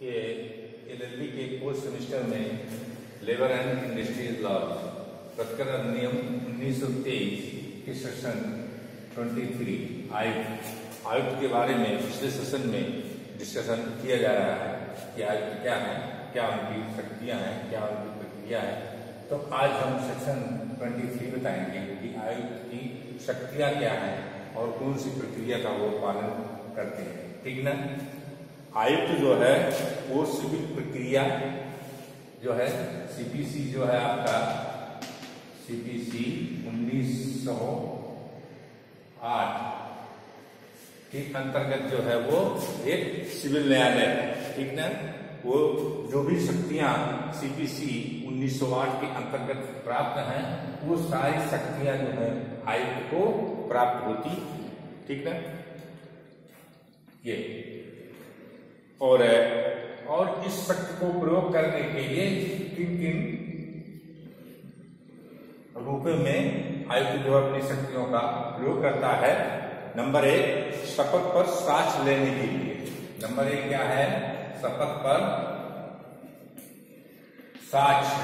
ये एलएलबी के course semester में लेबर एंड इंडस्ट्रियल लॉ प्रकरण अधिनियम 1923 के सेक्शन 23 आयुक्त के बारे में पिछले सेशन में डिस्कशन किया जा रहा है कि आयुक्त क्या है, क्या उनकी शक्तियां हैं, क्या उनकी प्रक्रिया है। तो आज हम सेक्शन 23 बताएंगे कि आयुक्त की शक्तियां क्या हैं और कौन सी प्रक्रिया का वो पालन करते हैं। ठीक ना। आयुक्त जो है वो सिविल प्रक्रिया जो है सीपीसी जो है आपका सीपीसी 1908 के अंतर्गत जो है वो एक सिविल न्यायालय है। ठीक ना। वो जो भी शक्तियां सीपीसी 1908 के अंतर्गत प्राप्त हैं वो सारी शक्तियां जो है आयुक्त को प्राप्त होती। ठीक ना। ये और इस शक्ति को प्रयोग करने के लिए किन किन रूपों में आयुक्त जो अपनी शक्तियों का प्रयोग करता है। नंबर 1, शपथ पर साक्ष्य लेने के लिए। नंबर 1 क्या है? शपथ पर साक्ष्य।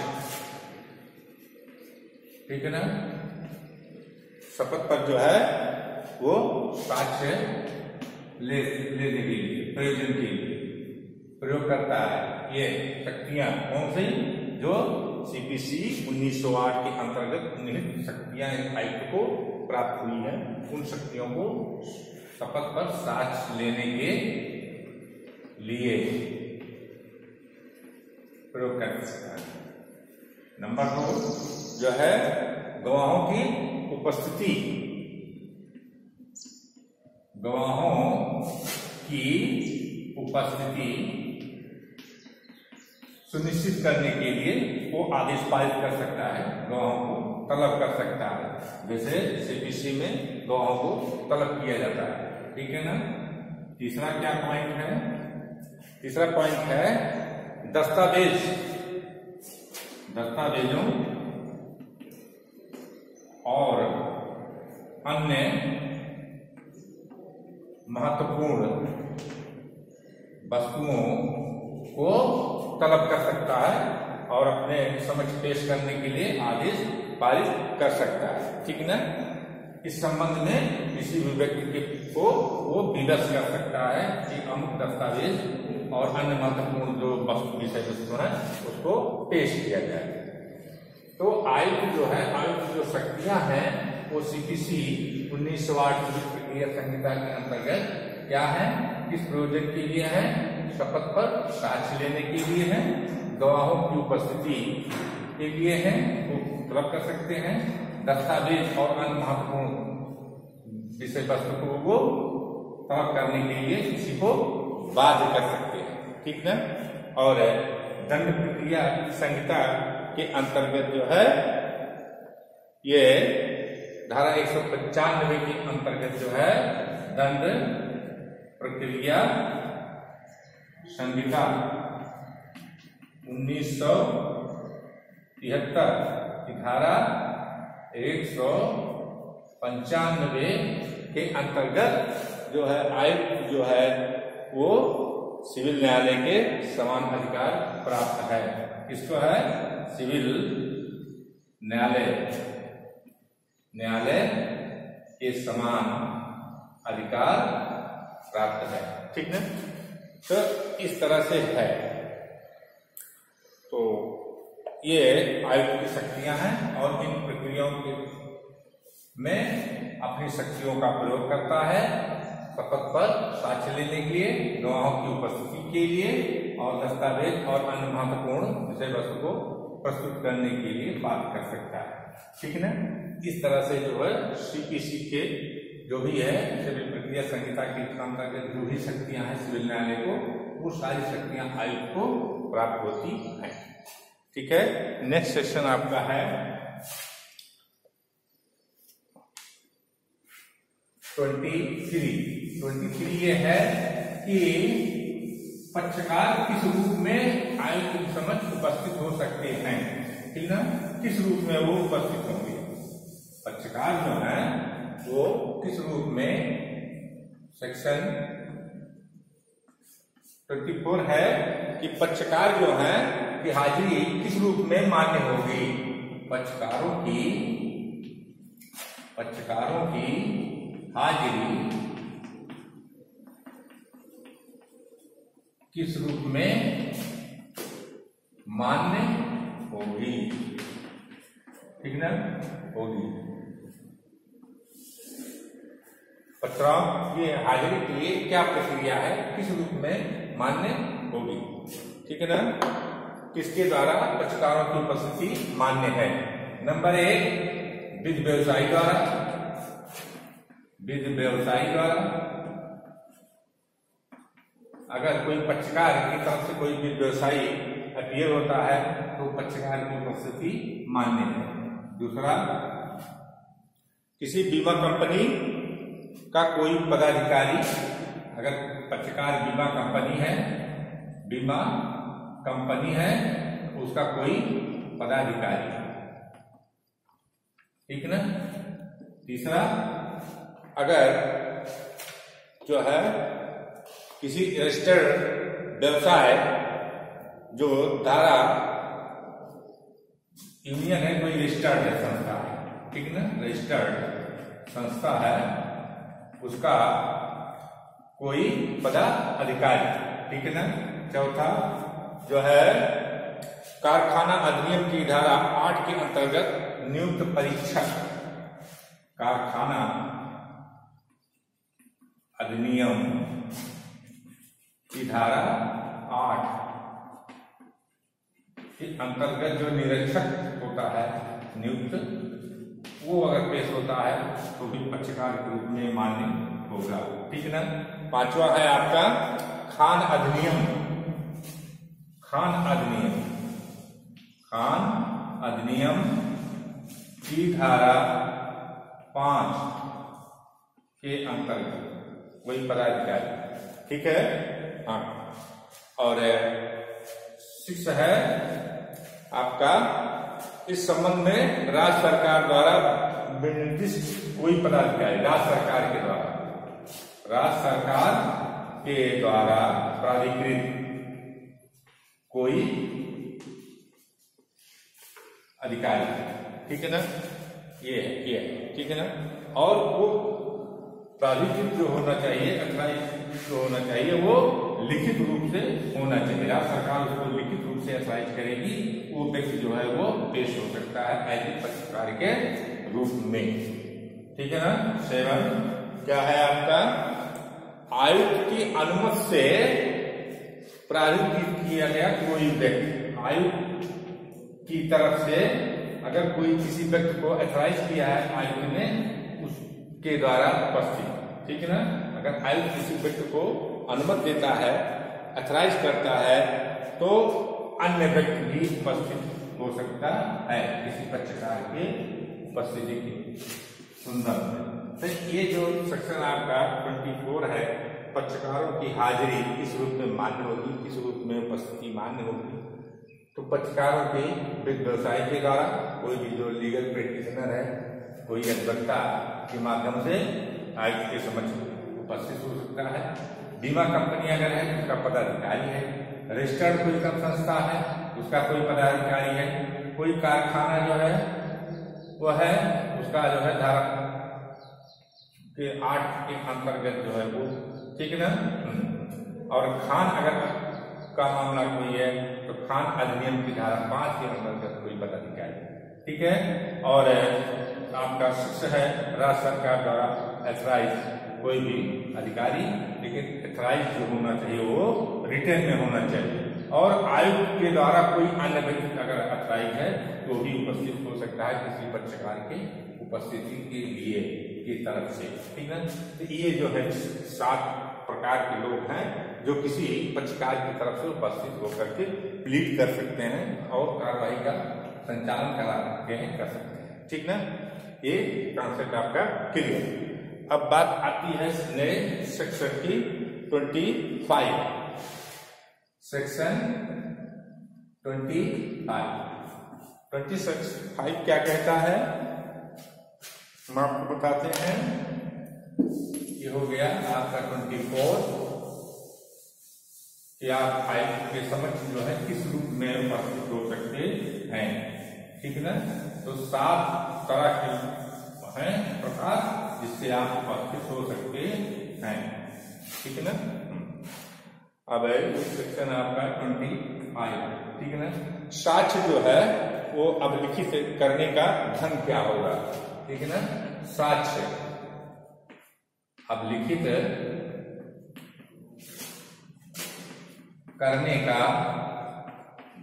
ठीक है ना। शपथ पर जो है वो साक्ष्य लेने के लिए, प्रयोजन के लिए प्रयोग करता है। ये शक्तियां कौन सी? जो सीपीसी 1908 के अंतर्गत निहित शक्तियां आयुक्त को प्राप्त हुई है, उन शक्तियों को शपथ पर साक्ष्य लेने के लिए प्रयोग कर सकता है। नंबर 2 जो है गवाहों की उपस्थिति। गवाहों की उपस्थिति सुनिश्चित करने के लिए वो आदेश पारित कर सकता है, गवाहों को तलब कर सकता है। जैसे सीपीसी में गवाहों को तलब किया जाता है। ठीक है ना। तीसरा क्या पॉइंट है? तीसरा पॉइंट है दस्तावेजों और अन्य महत्वपूर्ण वस्तुओं को तलब कर सकता है और अपने समक्ष पेश करने के लिए आदेश पारित कर सकता है। ठीक ना। इस संबंध में किसी भी व्यक्ति को वो विवश कर सकता है कि अमुक दस्तावेज और अन्य महत्वपूर्ण जो विषय वस्तु है उसको पेश किया जाए। तो आयुक्त जो है, आयुक्त जो शक्तियां हैं वो सीपीसी 1908 प्रक्रिया संहिता के अंतर्गत क्या है, किस प्रयोजन के लिए है? शपथ पर साक्ष्य लेने के लिए है, गवाहों की उपस्थिति के लिए है, वो तलब कर सकते हैं, दस्तावेज और अन्य महत्वपूर्ण विषय वस्तु को वो तलब करने के लिए किसी को बाध्य कर सकते हैं। ठीक ना। और दंड प्रक्रिया संहिता के अंतर्गत जो है ये धारा 195 के अंतर्गत जो है दंड प्रक्रिया संहिता 1973 की धारा 195 के अंतर्गत जो है आयुक्त जो है वो सिविल न्यायालय के समान अधिकार प्राप्त है। किसको है? सिविल न्यायालय के समान अधिकार प्राप्त है। ठीक है। तो इस तरह से है। तो ये आयुक्त की शक्तियां हैं और इन प्रक्रियाओं के में अपनी शक्तियों का प्रयोग करता है शपथ पर साक्ष्य लेने के लिए, गवाहों की उपस्थिति के लिए और दस्तावेज और अन्य महत्वपूर्ण विषय वस्तु को प्रस्तुत करने के लिए बात कर सकता है। ठीक है ना। इस तरह से जो है सीपीसी के जो भी है सिविल प्रक्रिया संहिता के अंतर्गत जो भी शक्तियां हैं सिविल न्यायालय को, वो सारी शक्तियां आयुक्त को प्राप्त होती हैं। ठीक है। नेक्स्ट सेक्शन आपका है 23 ये है कि पक्षकार किस रूप में आयुक्त के समक्ष उपस्थित हो सकते हैं। ठीक ना। किस रूप में वो उपस्थित होंगे? पक्षकार जो है वो किस रूप में सेक्शन 24 है कि पक्षकार जो है कि हाजिरी किस रूप में मान्य होगी। पक्षकारों की हाजिरी किस रूप में मान्य होगी, ठीक ना, होगी। पक्षकारों की हाजिरी के लिए क्या प्रक्रिया है, किस रूप में मान्य होगी, ठीक है ना। किसके द्वारा पक्षकारों की उपस्थिति मान्य है। नंबर 1 विधि व्यवसायी द्वारा। विधि व्यवसायी द्वारा अगर कोई पक्षकार की तरफ से कोई विधि व्यवसायी अपीयर होता है तो पक्षकार की उपस्थिति मान्य है। दूसरा, किसी बीमा कंपनी का कोई पदाधिकारी, अगर पक्षकार बीमा कंपनी है तो उसका कोई पदाधिकारी, ठीक ना। तीसरा, अगर जो है किसी रजिस्टर्ड व्यवसाय जो धारा यूनियन है, कोई रजिस्टर्ड संस्था है, ठीक ना, रजिस्टर्ड संस्था है, उसका कोई पदाधिकारी, ठीक है ना। चौथा जो है कारखाना अधिनियम की धारा 8 के अंतर्गत नियुक्त परीक्षक, कारखाना अधिनियम की धारा 8 के अंतर्गत जो निरीक्षक होता है नियुक्त, वो अगर पेश होता है तो भी पक्षकार के रूप में मान्य होगा, ठीक ना। पांचवा है आपका खान अधिनियम। खान अधिनियम की धारा 5 के अंतर्गत कोई पदाधिकारी, ठीक है, हाँ। और 6 है आपका इस संबंध में राज्य सरकार द्वारा निर्दिष्ट कोई पदाधिकारी, राज्य सरकार के द्वारा प्राधिकृत कोई अधिकारी, ठीक है ना, ये है, ठीक है ना। और वो प्राधिकृत जो होना चाहिए, अथॉराइज जो होना चाहिए, वो लिखित रूप से होना चाहिए। राज्य सरकार उसको लिखित रूप से अथॉराइज करेगी, वो व्यक्ति जो है वो पेश हो सकता है एज ए पक्षकार के रूप में, ठीक है ना। 7 क्या है आपका, आयुक्त की अनुमति से प्राधिकृत किया गया कोई व्यक्ति। आयुक्त की तरफ से अगर कोई किसी व्यक्ति को अथॉराइज किया है आयुक्त ने, उसके द्वारा उपस्थित, ठीक है ना। अगर आयुक्त किसी व्यक्ति को अनुमति देता है, अथॉराइज करता है, तो अन्य व्यक्ति भी उपस्थित हो सकता है किसी पक्षकार के उपस्थिति की। सुंदर। तो ये जो सेक्शन आपका 24 है, पक्षकारों की हाजिरी किस रूप में मान्य होगी, किस रूप में उपस्थिति मान्य होगी। तो पक्षकारों के व्यवसाय के द्वारा कोई भी जो लीगल प्रैक्टिशनर है, कोई अधिवक्ता के माध्यम से आयुक्त के समक्ष उपस्थित हो सकता है। बीमा कंपनी अगर है उसका पदाधिकारी है, रजिस्टर्ड कोई संस्था है उसका कोई पदाधिकारी है, कोई कारखाना जो है वो है उसका जो है धारा के 8 के अंतर्गत जो है वो, ठीक है ना। और खान अगर का मामला कोई है तो खान अधिनियम की धारा 5 के अंतर्गत कोई पदाधिकारी, ठीक है। और आपका 6 है राज्य सरकार द्वारा अथॉराइज कोई भी अधिकारी, लेकिन अथॉराइज जो होना चाहिए वो रिटर्न में होना चाहिए। और आयुक्त के द्वारा कोई अन्य व्यक्ति अगर अथॉराइज है तो भी उपस्थित हो सकता है किसी पक्षकार के उपस्थिति के लिए की तरफ से, ठीक है। तो ये जो है 7 प्रकार के लोग हैं जो किसी पक्षकार की तरफ से उपस्थित होकर के प्लीड कर सकते हैं और कार्रवाई का संचालन करा सकते हैं, कर सकते हैं, ठीक ना। ये कॉन्सेप्ट आपका क्लियर। अब बात आती है नए सेक्शन की 25। सेक्शन 25 क्या कहता है हम आपको बताते हैं। ये हो गया आपका 24। कि आप आयुक्त के समक्ष जो है किस रूप में उपस्थित हो सकते हैं, ठीक है ना। तो 7 तरह के हैं प्रकार जिससे आप उपस्थित हो सकते हैं, ठीक है ना। अब सेक्शन आपका 25, ठीक है ना। साक्ष्य जो है वो अब लिखित करने का ढंग क्या होगा, ठीक है ना। साक्ष्य अब लिखित करने का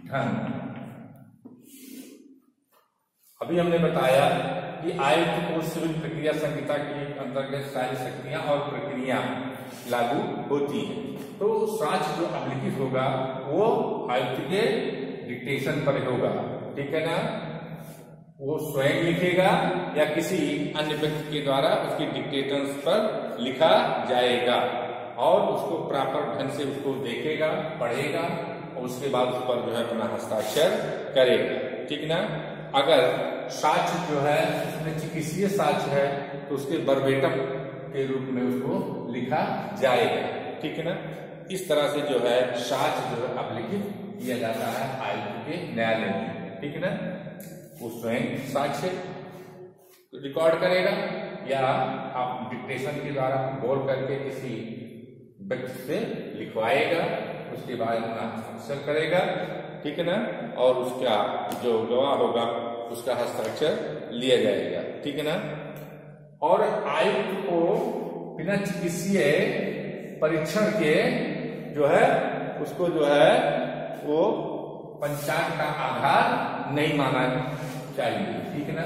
ढंग। अभी हमने बताया कि आयुक्त को सिविल प्रक्रिया संहिता के अंतर्गत सारी शक्तियां और प्रक्रिया लागू होती है। तो साक्ष्य जो अब लिखित होगा वो आयुक्त के डिक्टेशन पर होगा, ठीक है ना। वो स्वयं लिखेगा या किसी अन्य व्यक्ति के द्वारा उसकी डिक्टेशन पर लिखा जाएगा और उसको प्रॉपर ढंग से उसको देखेगा, पढ़ेगा और उसके बाद उस पर जो है अपना हस्ताक्षर करेगा, ठीक ना। अगर साक्ष्य जो है उसमें चिकित्सीय साक्ष्य है तो उसके वर्बेटम के रूप में उसको लिखा जाएगा, ठीक है ना। इस तरह से जो है साक्ष्य जो है अब लिखित किया जाता है आयुक्त के न्यायालय में, ठीक है ना। वो स्वयं साक्ष्य रिकॉर्ड करेगा या आप डिक्टेशन के द्वारा बोल करके किसी व्यक्ति से लिखवाएगा, उसके बाद अपना हस्ताक्षर करेगा, ठीक है ना। और उसका जो गवाह होगा उसका हस्ताक्षर लिया जाएगा, ठीक है ना। और आयुक्त को बिना चिकित्सीय परीक्षण के जो है उसको जो है वो पंचांग का आधार नहीं माना चाहिए, ठीक है ना।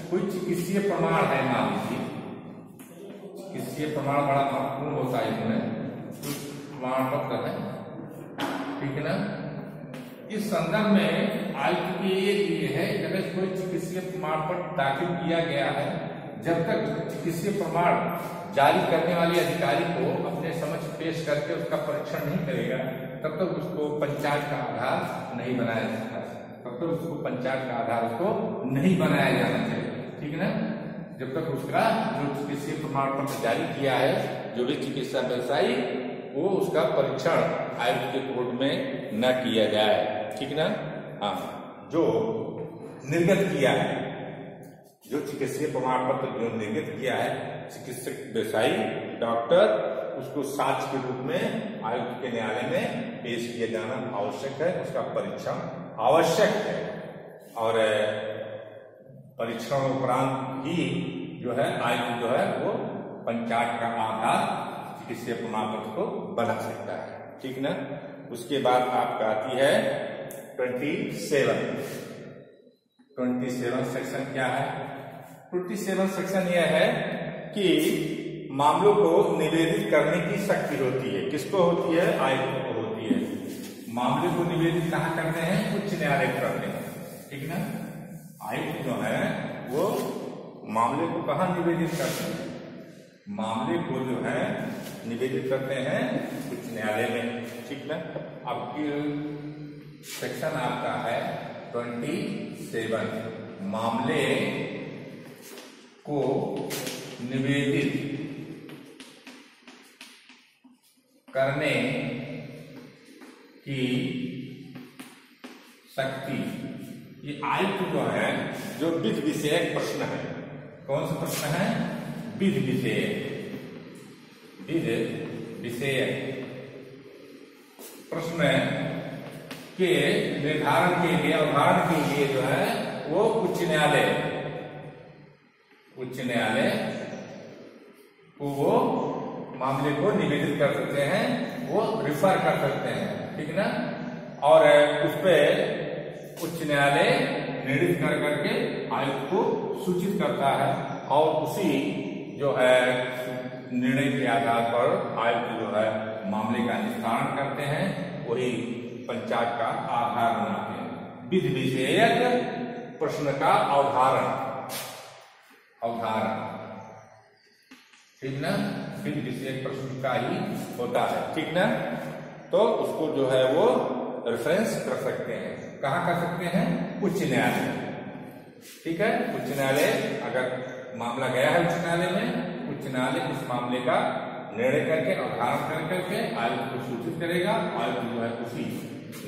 कोई चिकित्सीय प्रमाण है, मान लीजिए चिकित्सीय प्रमाण बड़ा महत्वपूर्ण होता है, इसमें प्रमाण पत्र है, ठीक है ना। इस संदर्भ में आयुक्त के लिए है कि अगर कोई चिकित्सीय प्रमाण पत्र दाखिल किया गया है, जब तक चिकित्सीय प्रमाण जारी करने वाले अधिकारी को अपने समक्ष पेश करके उसका परीक्षण नहीं करेगा तब तक उसको पंचांग का आधार नहीं बनाया जाता, तब तक उसको पंचांग का आधार उसको नहीं बनाया जाना चाहिए, ठीक है ना। जब तक उसका जो चिकित्सीय प्रमाण पत्र जारी किया है, जो भी चिकित्सा व्यवसायी वो उसका परीक्षण आयुक्त के कोर्ट में न किया जाए, ठीक ना। हाँ, जो निर्गत किया है, जो चिकित्सीय प्रमाण पत्र जो निर्गत किया है चिकित्सक व्यवसायी डॉक्टर, उसको साक्ष्य के रूप में आयुक्त के न्यायालय में पेश किया जाना आवश्यक है, उसका परीक्षण आवश्यक है। और परीक्षण उपरांत ही जो है आयुक्त जो है वो पंचांग का आधार चिकित्सीय प्रमाण पत्र को बना सकता है, ठीक ना। उसके बाद आपका आती है 27 सेक्शन क्या है। 27 सेक्शन यह है कि मामलों को निवेदित करने की शक्ति होती है, किसको होती है, आयुक्त को होती है। मामले को निवेदित कहाँ करते हैं, उच्च न्यायालय करते हैं, ठीक ना। आयुक्त जो है वो मामले को कहाँ निवेदित करते हैं, मामले को जो है निवेदित करते हैं उच्च न्यायालय में, ठीक ना। अब सेक्शन आपका है 27, मामले को निवेदित करने की शक्ति। ये आयुक्त जो है जो विधि विषयक प्रश्न है, कौन सा प्रश्न है, विधि विषयक प्रश्न के निर्धारण के लिए, अवधारण के लिए जो है वो उच्च न्यायालय को वो मामले को निवेदित कर सकते हैं, वो रिफर कर सकते हैं, ठीक ना। और उस पर उच्च न्यायालय निर्णय कर करके आयुक्त को सूचित करता है और उसी जो है निर्णय के आधार पर आयुक्त जो है मामले का निस्तारण करते हैं, वही पंचांग का आधार बनाते हैं। विधि विषयक प्रश्न का अवधारण, ठीक ना, विधि विषयक प्रश्न का ही होता है, ठीक ना। तो उसको जो है वो रेफरेंस कर सकते हैं, कहाँ कर सकते हैं, उच्च न्यायालय, ठीक है। उच्च न्यायालय अगर मामला गया है उच्च न्यायालय में, उच्च न्यायालय इस मामले का निर्णय करके अवधारणा करके आयुक्त को सूचित करेगा। आयुक्त जो है उसी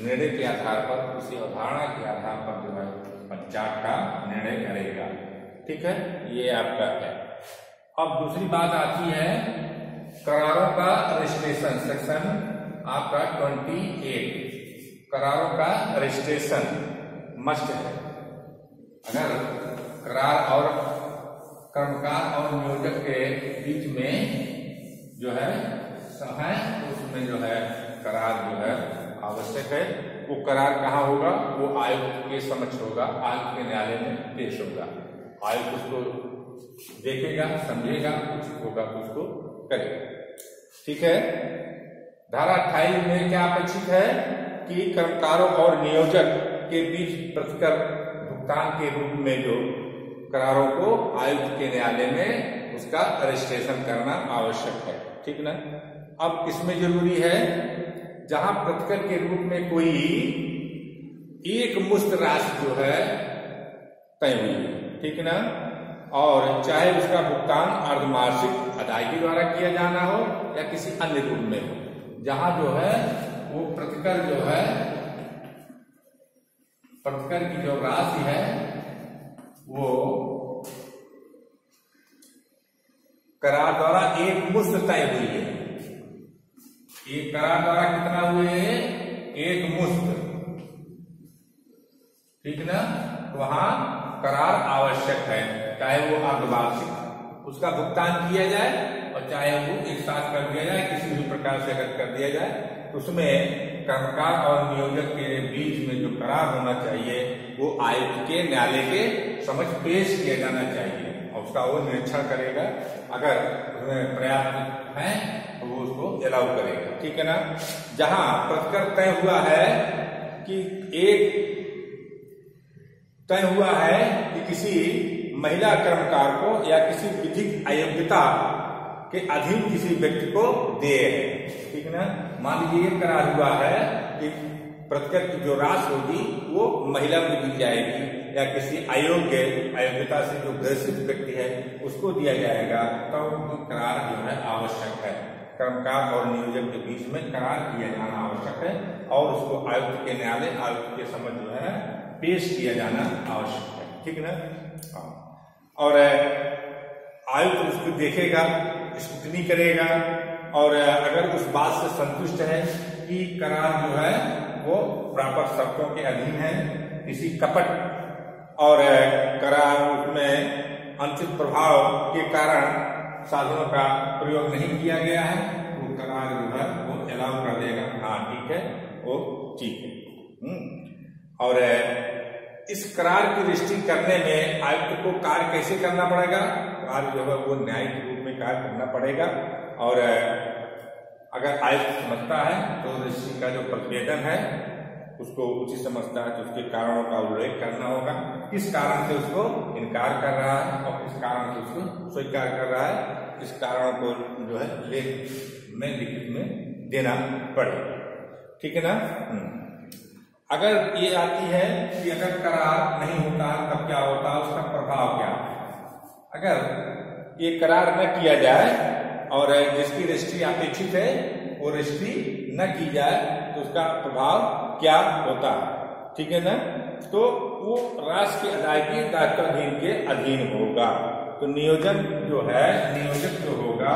निर्णय के आधार पर, उसी अवधारणा के आधार पर जो है पंचाट का निर्णय करेगा। ठीक है, ये आपका है। अब दूसरी बात आती है करारों का रजिस्ट्रेशन। सेक्शन आपका 28 करारों का रजिस्ट्रेशन मस्ट है। अगर करार और कर्मकार और नियोजक के बीच में जो है उसमें जो है करार जो है आवश्यक है। वो करार कहाँ होगा? वो आयुक्त के समक्ष होगा, आयुक्त के न्यायालय में पेश होगा। आयुक्त उसको देखेगा, समझेगा, उचित होगा तो उसको करेगा। ठीक है। धारा 28 में क्या अपेक्षित है कि कर्मकारों और नियोजक के बीच प्रतिकर भुगतान के रूप में जो करारों को आयुक्त के न्यायालय में उसका रजिस्ट्रेशन करना आवश्यक है। ठीक ना। अब इसमें जरूरी है जहां प्रतिकर के रूप में कोई एक मुश्त राशि जो है तय हुई है, ठीक ना, और चाहे उसका भुगतान अर्धमासिक अदायगी द्वारा किया जाना हो या किसी अन्य रूप में हो, जहां जो है वो प्रतिकर जो है प्रतिकर की जो राशि है वो करार द्वारा एक मुश्त तय हुई है। एक करार द्वारा कितना हुए? एक मुश्त, ठीक ना। वहां करार आवश्यक है, चाहे वो अर्धवार्षिक उसका भुगतान किया जाए और चाहे वो एक साथ कर दिया जाए, किसी भी प्रकार से अगर कर दिया जाए तो उसमें कर्मकार और नियोजक के बीच में जो करार होना चाहिए वो आयुक्त के न्यायालय के समक्ष पेश किया जाना चाहिए और उसका वो निरीक्षण करेगा। अगर उसमें पर्याप्त है तो वो उसको अलाउ करेगा। ठीक है ना। जहां प्रतिकर तय हुआ है कि एक तय हुआ है कि किसी महिला कर्मकार को या किसी विधिक अयोग्यता के अधीन किसी व्यक्ति को दे है, ठीक ना। मान लीजिए ये करार हुआ है कि प्रतिकर की जो राशि होगी वो महिला को दी जाएगी या किसी अयोग्यता से जो ग्रसित व्यक्ति है उसको दिया जाएगा, तो करार जो है आवश्यक है। कर्मकार और नियोजक के बीच में करार किया जाना आवश्यक है और उसको आयुक्त के न्यायालय आयुक्त के समक्ष जो है पेश किया जाना आवश्यक है। ठीक ना। और आयुक्त उसको देखेगा, स्क्रूटनी करेगा और अगर उस बात से संतुष्ट है कि करार जो है वो प्रॉपर शर्तों के अधीन है, किसी कपट और करार उसमें अनुचित प्रभाव के कारण साधनों का प्रयोग नहीं किया गया है, वो करार जो है वो अलाउ कर देगा। हाँ ठीक है, वो ठीक है। और इस करार की रजिस्ट्री करने में आयुक्त को कार्य कैसे करना पड़ेगा? कार्य जो है वो न्यायिक रूप में कार्य करना पड़ेगा और अगर आयुक्त समझता है तो रजिस्ट्री का जो प्रतिवेदन है उसको उचित समझता है तो उसके कारणों का उल्लेख करना होगा, किस कारण से उसको इनकार कर रहा है और किस कारण से उसको स्वीकार कर रहा है, इस कारणों को जो है लिखित में देना पड़ेगा। ठीक है ना। अगर ये आती है कि अगर करार नहीं होता तब क्या होता है, उसका प्रभाव क्या है? अगर ये करार न किया जाए और जिसकी रजिस्ट्री अपेक्षित है वो रजिस्ट्री न की जाए तो उसका प्रभाव क्या होता है? ठीक है ना। तो वो राशि की अदायगी दायित्वाधीन के अधीन होगा। तो नियोजक जो होगा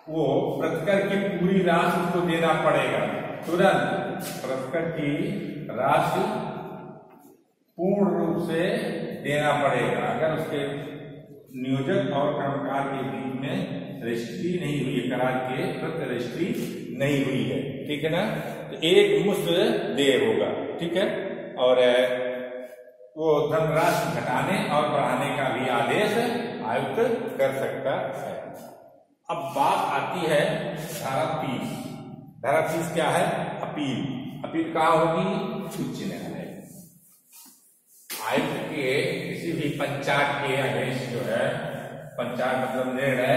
वो प्रतिकर की पूरी राशि उसको देना पड़ेगा तुरंत। प्रतिकर की राशि पूर्ण रूप से देना पड़ेगा। अगर उसके नियोजक और कर्मकार के बीच में रजिस्ट्री नहीं हुई है, करार के प्रति रजिस्ट्री नहीं हुई है, ठीक है ना, तो एक मुश्त देय होगा। ठीक है। और वो धनराशि घटाने और बढ़ाने का भी आदेश आयुक्त कर सकता है। अब बात आती है धारा 30। धारा 30 क्या है? अपील। अपील कहाँ होगी? उच्च न्यायालय। आयुक्त के किसी भी पंचायत के अगेंस्ट जो है, पंचायत मतलब निर्णय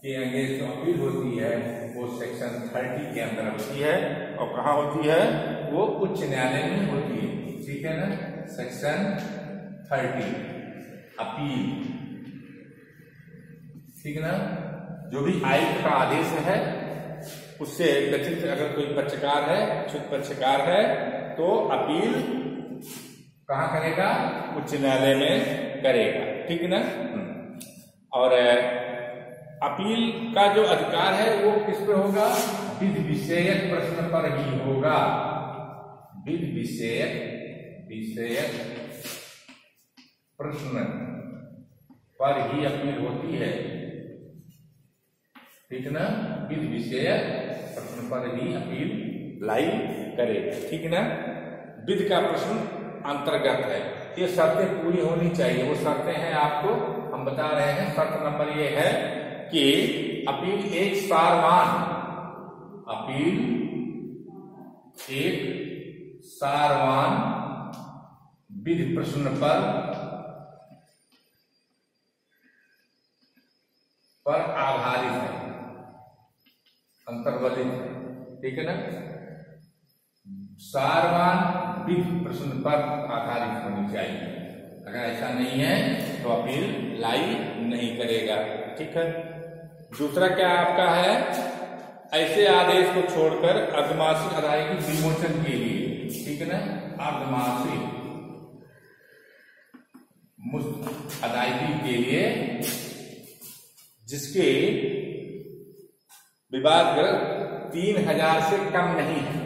के अगेंस्ट जो अपील होती है वो सेक्शन 30 के अंदर होती है और कहाँ होती है? वो उच्च न्यायालय में होती है। ठीक है ना। Section 30 appeal. ठीक है ना। जो भी आयुक्त का आदेश है उससे व्यतिरिक्त अगर कोई पक्षकार है, इच्छुक पक्षकार है, तो अपील कहाँ करेगा? उच्च न्यायालय में करेगा, ठीक है ना। और अपील का जो अधिकार है वो किस पे होगा? विधि विषयक प्रश्न पर ही होगा। विधि विषयक प्रश्न पर ही अपील होती है, ठीक है ना। विधि विषयक प्रश्न पर ही अपील लाई करेगा, ठीक है ना। विधि का प्रश्न अंतर्गत है, ये शर्तें पूरी होनी चाहिए। वो शर्तें हैं आपको हम बता रहे हैं। शर्त नंबर ये है कि अपील एक सारवान विधि प्रश्न पर आधारित है, अंतर्वलित है, ठीक है ना। सारवान विधि प्रश्न पर आधारित होनी चाहिए। अगर ऐसा नहीं है तो अपील लाई नहीं करेगा, ठीक है। दूसरा क्या आपका है? ऐसे आदेश को छोड़कर अर्धमासिक अदायगी विमोचन के लिए, ठीक है ना, अर्धमासिक अदायगी के लिए जिसके विवादग्रस्त 3000 से कम नहीं है,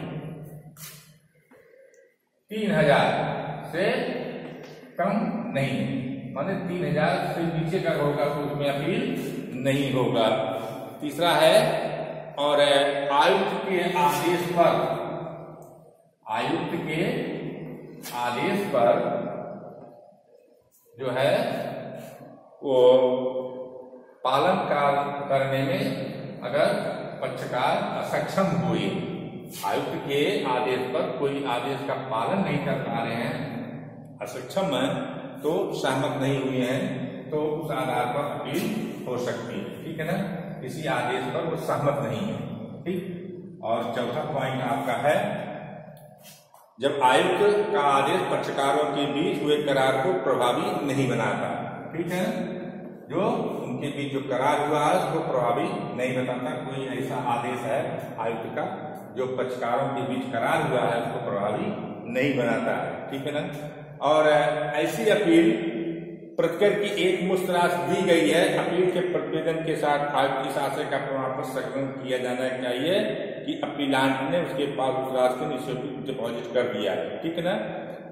3000 से कम नहीं है, माने 3000 से नीचे का होगा तो उसमें अपील नहीं होगा। तीसरा है, और आयुक्त के आदेश पर जो है वो पालन करने में अगर पक्षकार असक्षम हुए, आयुक्त के आदेश पर कोई आदेश का पालन नहीं कर पा रहे हैं, असक्षम है, तो सहमत नहीं हुए हैं, तो उस आधार पर अपील हो सकती है, ठीक है ना। किसी आदेश पर वो सहमत नहीं है, ठीक। और चौथा पॉइंट आपका है, जब आयुक्त का आदेश पक्षकारों के बीच हुए करार को प्रभावी नहीं बनाता, ठीक है। जो उनके बीच जो करार हुआ है उसको प्रभावी नहीं बताता। कोई ऐसा आदेश है आयुक्त का जो पक्षकारों के बीच करार हुआ है उसको प्रभावी नहीं बनाता है, ठीक है ना। और ऐसी अपील प्रतिकर की एक मुश्त राशि दी गई है, अपील के प्रतिवेदन के साथ आयुक्त इस आशय का प्रमाण पत्र संकलन किया जाना चाहिए कि अपीलांट ने उसके पास उस राशि को निःशुल्क डिपॉजिट कर दिया है, ठीक है ना,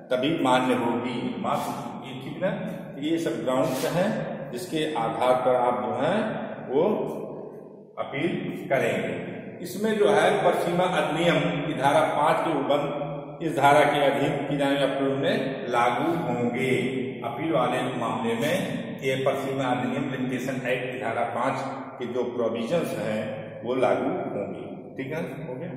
तभी मान्य होगी, ठीक ना। ये सब ग्राउंड्स हैं जिसके आधार पर आप जो है वो अपील करेंगे। इसमें जो है परसीमा अधिनियम की धारा 5 के उल्लंघन इस धारा के अधीन की जाने वाली अपील में लागू होंगे। अपील वाले मामले में ये परसीमा अधिनियम लिमिटेशन एक्ट की धारा 5 के जो प्रोविजंस हैं वो लागू होंगे, ठीक है, हो गया।